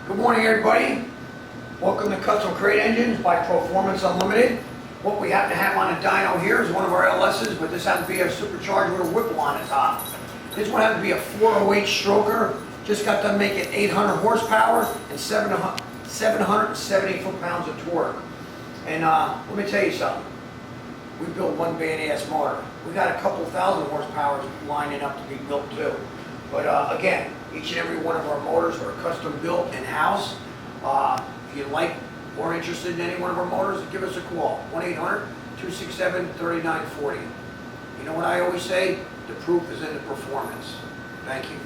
Good morning, everybody. Welcome to Custom Crate Engines by Proformance Unlimited. What we happen to have on a dyno here is one of our LS's, but this happens to be a supercharged with a Whipple on the top. This one happens to be a 408 stroker. Just got done making 800 horsepower and 770 foot-pounds of torque. And let me tell you something. We built one badass motor. We got a couple thousand horsepower lining up to be built too. But again, each and every one of our motors are custom built in-house. If you like or interested in any one of our motors, give us a call. 1-800-267-3940. You know what I always say? The proof is in the performance. Thank you.